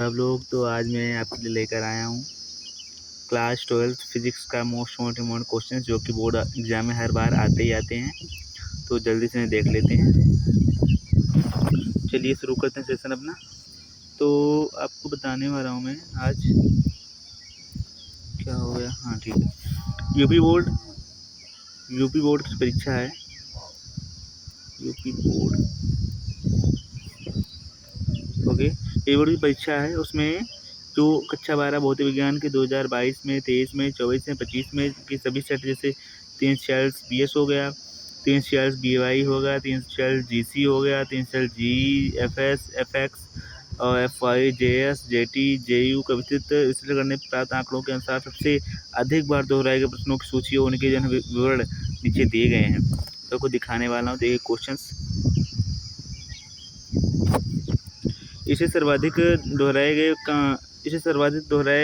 सब लोग तो आज मैं आपके लिए लेकर आया हूँ क्लास 12 फिजिक्स का मोस्ट इम्पोर्टेंट क्वेश्चन जो कि बोर्ड एग्जाम में हर बार आते ही आते हैं। तो जल्दी से देख लेते हैं। चलिए शुरू करते हैं सेशन अपना। तो आपको बताने वाला हूँ मैं आज क्या हो गया। हाँ ठीक है। यूपी बोर्ड की परीक्षा है। यूपी बोर्ड ओके, ये बोर्ड की परीक्षा है। उसमें जो कक्षा 12 भौतिक विज्ञान के 2022 में, 23 में, 24 में, 25 में की सभी सेट, जैसे 346 BS हो गया, 346 BY हो गया, 346 GC हो गया, 346 GFS, FX और FY, JS, JT, JU का विस्तृत विश्लेषण करने प्राप्त आंकड़ों के अनुसार सबसे अधिक बार दोहराए गए प्रश्नों की सूची और उनके जन विवरण नीचे दिए गए हैं। तो आपको दिखाने वाला हूँ। देखिए क्वेश्चंस। इसे सर्वाधिक दोहराए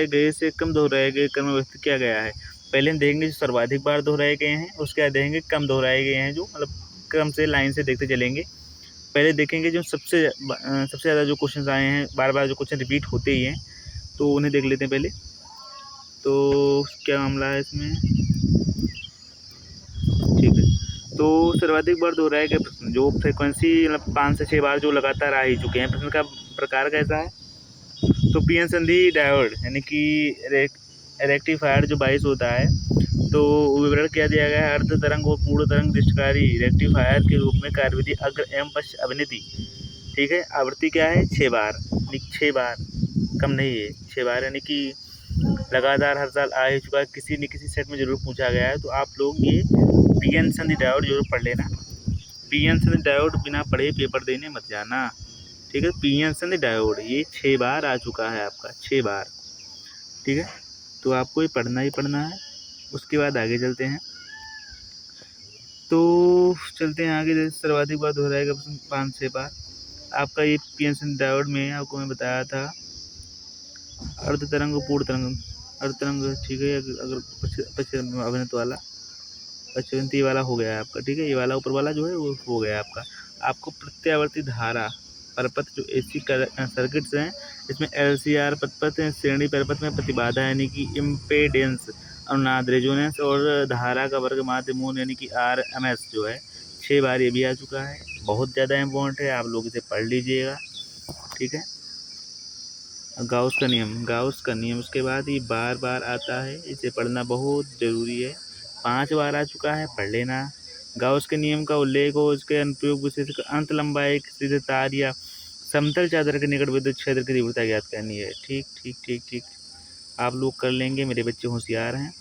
गए से कम दोहराए गए क्रम में व्यक्त किया गया है। पहले हम देखेंगे जो सर्वाधिक बार दोहराए गए हैं, उसके बाद देखेंगे कम दोहराए गए हैं, जो मतलब क्रम से लाइन से देखते चलेंगे। पहले देखेंगे जो सबसे ज़्यादा जो क्वेश्चन आए हैं, बार बार जो क्वेश्चन रिपीट होते ही हैं, तो उन्हें देख लेते हैं पहले। तो क्या मामला है इसमें, ठीक है। तो सर्वाधिक बार दोहराए गए प्रश्न जो फ्रिक्वेंसी 5 से 6 बार जो लगातार आ ही चुके हैं। प्रश्न का प्रकार कैसा है, तो पीएन संधि डायोड यानी कि रेक्टिफायर जो 22 होता है, तो विवरण क्या दिया गया है। अर्ध तरंग और पूर्ण तरंग दृष्टिकारी रेक्टिफायर के रूप में कार्यविधि अग्र एवं पश्च अवनति, ठीक है। आवृत्ति क्या है 6 बार, 6 बार, कम नहीं है 6 बार, यानी कि लगातार हर साल आ ही चुका है। किसी न किसी सेट में जरूर पूछा गया है। तो आप लोग ये पीएन संधि डायोड जरूर पढ़ लेना। पीएन संधि डायोड बिना पढ़े पेपर देने मत जाना, ठीक है। पीएन संधि डायोड ये 6 बार आ चुका है आपका, 6 बार, ठीक है। तो आपको ये पढ़ना ही पढ़ना है। उसके बाद आगे चलते हैं। तो चलते हैं आगे। जैसे सर्वाधिक बार दोहराएगा 5-6 बार आपका ये पीएन संधि डायोड में आपको मैं बताया था अर्ध तरंग पूर्ण तरंग। अर्ध तरंग ठीक है, अगर पश्चिम वाला पश्चिमी वाला हो गया है आपका, ठीक है। ये वाला ऊपर वाला जो है वो हो गया आपका। आपको प्रत्यावर्ती धारा परपथ जो एसी सर्किट्स हैं, इसमें LCR परपथ श्रेणी परपथ में प्रतिबाधा यानी कि इम्पेडेंस, अनुनाद रेजोनेंस और धारा का वर्ग माध्य मूल यानी कि RMS जो है 6 बार ये भी आ चुका है। बहुत ज़्यादा इम्पोर्टेंट है, आप लोग इसे पढ़ लीजिएगा, ठीक है। गाउस का नियम उसके बाद ये बार बार आता है, इसे पढ़ना बहुत ज़रूरी है। 5 बार आ चुका है, पढ़ लेना। गाउस के नियम का उल्लेख हो, इसके अनुप्रयोग विशेष अंत लंबाई सीधे तार या समतल चादर के निकट विद्युत क्षेत्र की तीव्रता ज्ञात करनी है। ठीक ठीक ठीक ठीक, आप लोग कर लेंगे, मेरे बच्चे होशियार हैं,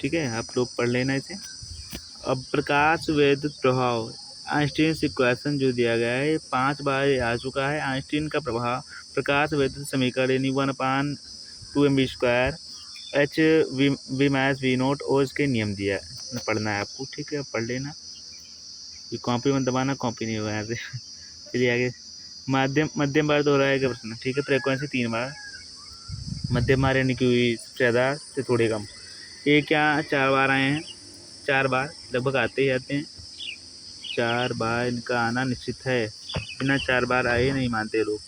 ठीक है। आप लोग पढ़ लेना इसे। अब प्रकाश विद्युत प्रभाव आइंस्टीन इक्वेशन जो दिया गया है 5 बार आ चुका है। आइंस्टीन का प्रभाव प्रकाश विद्युत समीकरण यानी 1/2mv² H V math V note और इसके नियम दिया है, पढ़ना है आपको, ठीक है। पढ़ लेना, ये कॉपी मत दबाना, कॉपी नहीं होगा यहाँ से। चलिए आगे। मध्यम बार दोहराएगा प्रश्न, ठीक है। फ्रिक्वेंसी 3 बार, मध्यम बार यानी कि सबसे ज़्यादा से थोड़े कम। ये क्या 4 बार आए हैं, 4 बार लगभग आते ही आते हैं। 4 बार इनका आना निश्चित है, बिना 4 बार आए नहीं मानते लोग।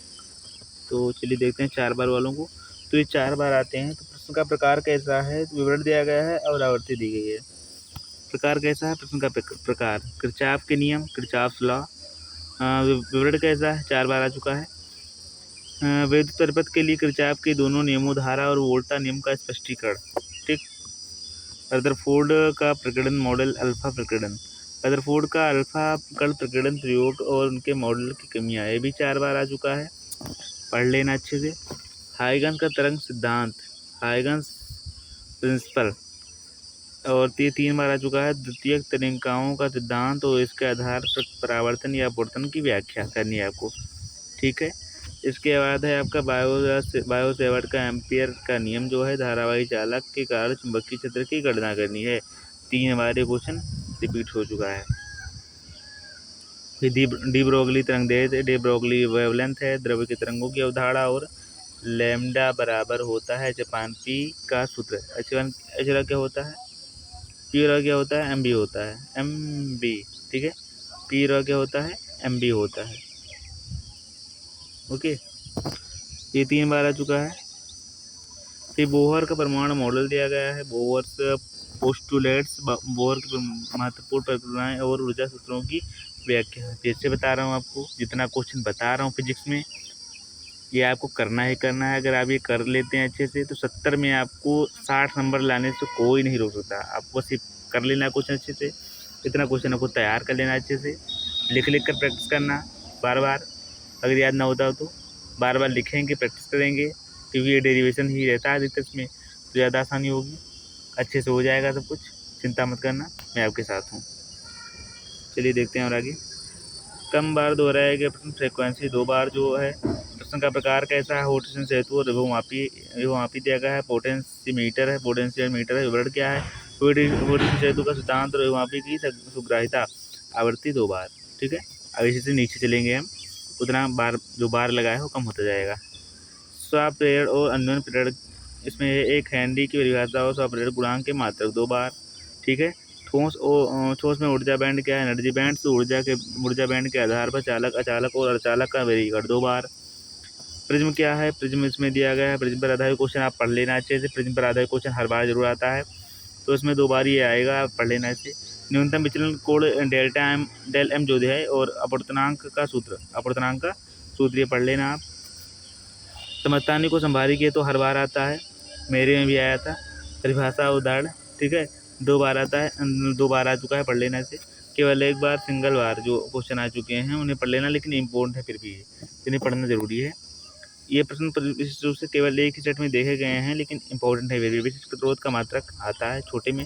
तो चलिए देखते हैं 4 बार वालों को। तो ये 4 बार आते हैं। तो प्रश्न का प्रकार कैसा है, तो विवरण दिया गया है और आवृत्ति दी गई है। प्रकार कैसा है, प्रश्न का प्रकार किरचॉफ के नियम, किरचॉफ्स लॉ। विवरण कैसा है, 4 बार आ चुका है। विद्युत परिपथ के लिए किरचॉफ के दोनों नियमों धारा और वोल्टा नियम का स्पष्टीकरण, ठीक। रदरफोर्ड का प्रकरण मॉडल अल्फा प्रकरण, रदरफोर्ड का अल्फा कण प्रकरण प्रयोग और उनके मॉडल की कमियां, ये भी 4 बार आ चुका है, पढ़ लेना अच्छे से। हाइगन्स का तरंग सिद्धांत, हाइगन्स प्रिंसिपल, और ये 3 बार आ चुका है। द्वितीयक तरंगिकाओं का सिद्धांत और इसके आधार पर परावर्तन या अपवर्तन की व्याख्या करनी है आपको, ठीक है। इसके बाद है आपका बायो-सेवर्ट का एम्पियर का नियम जो है, धारावाही चालक के कारण चुंबकीय क्षेत्र की गणना करनी है। 3 बार ये क्वेश्चन रिपीट हो चुका है। फिर डी ब्रोगली तरंग दैर्ध्य, डी ब्रोगली वेवलेंथ है, द्रव्य की तरंगों की अवधारणा, और लैम्डा बराबर होता है जापान पी का सूत्र। एच क्या होता है, पी क्या होता है, एम बी होता है, एम बी, ठीक है। पी क्या होता है, एम बी होता है, ओके। ये 3 बार आ चुका है। फिर बोहर का परमाणु मॉडल दिया गया है। बोहर्स पोस्टुलेट्स, बोहर की महत्वपूर्ण परिकल्पनाएं और ऊर्जा सूत्रों की व्याख्या। फिर से बता रहा हूँ आपको, जितना क्वेश्चन बता रहा हूँ फिजिक्स में, ये आपको करना ही करना है। अगर आप ये कर लेते हैं अच्छे से तो 70 में आपको 60 नंबर लाने से कोई नहीं रोक सकता। आपको सिर्फ कर लेना है क्वेश्चन अच्छे से, इतना क्वेश्चन आपको तैयार कर लेना अच्छे से, लिख लिख कर प्रैक्टिस करना बार बार। अगर याद ना होता हो तो बार बार लिखेंगे, प्रैक्टिस करेंगे, क्योंकि ये डेरिवेशन ही रहता है अधिकतर इसमें, तो ज़्यादा आसानी होगी, अच्छे से हो जाएगा सब कुछ, चिंता मत करना, मैं आपके साथ हूँ। चलिए देखते हैं और आगे। कम बार दोहराया गया प्रश्न, फ्रीक्वेंसी 2 बार जो है। प्रश्न का प्रकार कैसा है, रोटेशन सेतु और विभवमापी दिया गया है। पोटेंशियोमीटर है, पोटेंशियोमीटर है। विवरण क्या है, रोटेशन सेतु का सिद्धांत और विभवमापी की सुग्राह्यता। आवर्ती 2 बार, ठीक है। अब इसी से नीचे चलेंगे हम, उतना बार जो बार लगा है वो कम होता जाएगा। स्वप्रेरण और अन्योन्य प्रेरण, इसमें एक हेनरी की परिभाषा और स्वप्रेरण गुणांक के मात्रक 2 बार, ठीक है। ठोस में ऊर्जा बैंड क्या है, एनर्जी बैंड। तो ऊर्जा बैंड के आधार पर चालक, अचालक और अर्धचालक का वेरीकरण 2 बार। प्रिज्म क्या है, प्रिज्म इसमें दिया गया है। प्रिज्म पर आधारित क्वेश्चन आप पढ़ लेना अच्छे से, प्रिज्म पर आधारित क्वेश्चन हर बार जरूर आता है, तो इसमें 2 बार ये आएगा, आप पढ़ लेना इसे। न्यूनतम विचलन कोण डेल एम जो है, और अपवर्तनांक का सूत्र ये पढ़ लेना आप। समस्थानिक को संभारी के तो हर बार आता है, मेरे में भी आया था। परिभाषा उदाहरण, ठीक है, 2 बार आता है, 2 बार आ चुका है, पढ़ लेना इसे। केवल एक बार, सिंगल बार जो क्वेश्चन आ चुके हैं उन्हें पढ़ लेना, लेकिन इम्पोर्टेंट है फिर भी ये, इन्हें पढ़ना जरूरी है। ये प्रश्न विशिष्ट रूप से केवल एक ही सेट में देखे गए हैं, लेकिन इंपॉर्टेंट है फिर भी। विशिष्ट प्रतिरोध का मात्रक आता है छोटे में,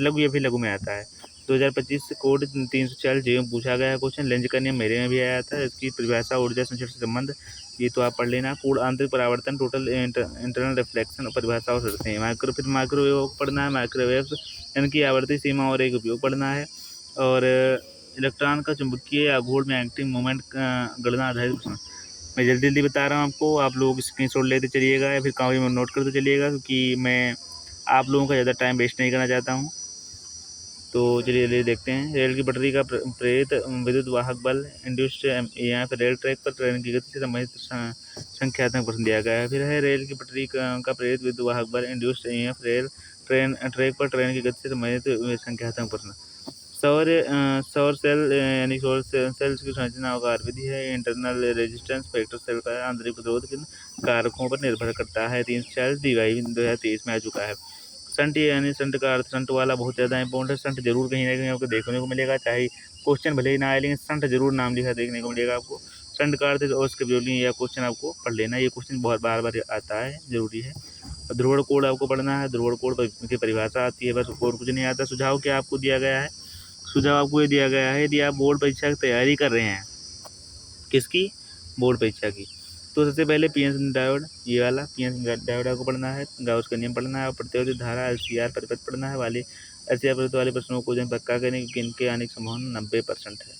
लघु या फिर लघु में आता है। 2025 कोड 340 जे में पूछा गया है क्वेश्चन। लेंज का नियम मेरे में भी आया था, इसकी परिभाषा ऊर्जा संरक्षण से संबंध, ये तो आप पढ़ लेना। पूर्ण आंतरिक परावर्तन, टोटल इंटरनल रिफ्लेक्शन और परिभाषा और शर्तें हैं। माइक्रोवेव पढ़ना है, माइक्रोवेव इनकी आवर्ती सीमा और एक उपयोग पढ़ना है। और इलेक्ट्रॉन का चुंबकीय आघूर्ण में एक्टिंग मोमेंट गणना आधारित प्रश्न। मैं जल्दी जल्दी बता रहा हूँ आपको, आप लोग स्क्रीनशॉट लेते चलिएगा या फिर कॉपी में नोट करते चलिएगा, क्योंकि मैं आप लोगों का ज़्यादा टाइम वेस्ट नहीं करना चाहता हूँ। तो चलिए देखते हैं। रेल की पटरी का प्रेरित विद्युत वाहक बल इंड्यूस्ड यहाँ पर रेल ट्रैक पर ट्रेन की गति से संबंधित संख्यात्मक प्रश्न दिया गया है। फिर है रेल की पटरी का प्रेरित विद्युत वाहक बल इंड्यूस्ड EMF रेल ट्रैक पर ट्रेन की गति से संबंधित संख्यात्मक प्रश्न। सौर सेल यानी सौर सेल्स की संरचना और कार्यविधि है। इंटरनल रेजिस्टेंस फैक्टर सेल का आंतरिक प्रतिरोध किन कारकों पर निर्भर करता है। 340 DY 2023 में आ चुका है। संट यानी संट का अर्थ, संट वाला बहुत ज़्यादा इंपॉर्टेंट है। संट जरूर कहीं ना कहीं आपको देखने को मिलेगा, चाहे क्वेश्चन भले ही ना आए, लेकिन संट जरूर नाम लिखा देखने को मिलेगा आपको। संट का अर्थ और इसके वियोली या क्वेश्चन आपको पढ़ लेना, ये क्वेश्चन बहुत बार बार आता है, जरूरी है। ध्रुवण कोड आपको पढ़ना है, ध्रुवण कोड की परिभाषा आती है, बस और कुछ नहीं आता। सुझाव क्या आपको दिया गया है, सुझाव आपको ये दिया गया है, यदि आप बोर्ड परीक्षा की तैयारी कर रहे हैं, किसकी, बोर्ड परीक्षा की, तो सबसे पहले पीएन डायोड, ये वाला पीएन डायोड आपको पढ़ना है, गाउस का नियम पढ़ना है, और प्रतिरोध धारा LCR परिपथ पढ़ना है। LCR परिपथ वाले प्रश्नों को जब पक्का करें कि इनके आने की संभावना 90% है।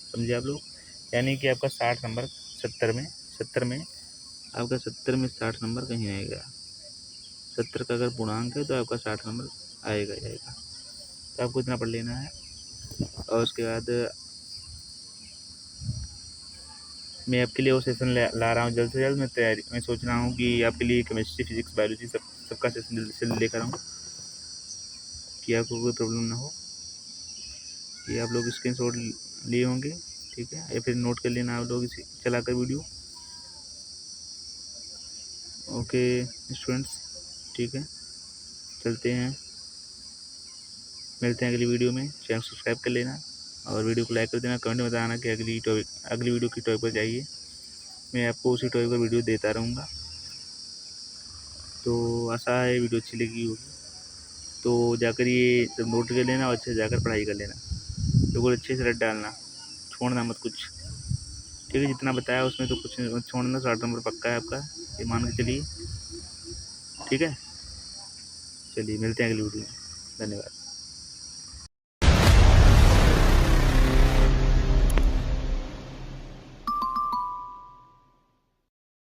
समझे आप लोग, यानी कि आपका 60 नंबर 70 में आपका 70 में 60 नंबर कहीं नहीं गया। 70 का अगर पूर्णांक है तो आपका 60 नंबर आएगा। तो आपको इतना पढ़ लेना है। और उसके बाद मैं आपके लिए वो सेशन ला रहा हूँ जल्द से जल्द। मैं सोच रहा हूँ कि आपके लिए केमिस्ट्री, फिजिक्स, बायोलॉजी सबका सेशन जल्द से जल्द लेकर आऊँ, कि आपको कोई प्रॉब्लम ना हो। ये आप लोग स्क्रीनशॉट लिए होंगे, ठीक है, या फिर नोट कर लेना आप लोग इसे चलाकर वीडियो। ओके स्टूडेंट्स, ठीक है, चलते हैं, मिलते हैं अगली वीडियो में। चैनल सब्सक्राइब कर लेना और वीडियो को लाइक कर देना। कमेंट में बताना कि अगली वीडियो की टॉपिक पर चाहिए, मैं आपको उसी टॉपिक पर वीडियो देता रहूँगा। तो आशा है वीडियो अच्छी लगी होगी, तो जाकर ये सब नोट कर लेना और अच्छे से जाकर पढ़ाई कर लेना, बिल्कुल अच्छे से रट डालना, छोड़ना मत कुछ, ठीक है। जितना बताया उसमें तो कुछ छोड़ना, 60 नंबर पक्का है आपका, ये मान के चलिए, ठीक है। चलिए मिलते हैं अगली वीडियो में, धन्यवाद।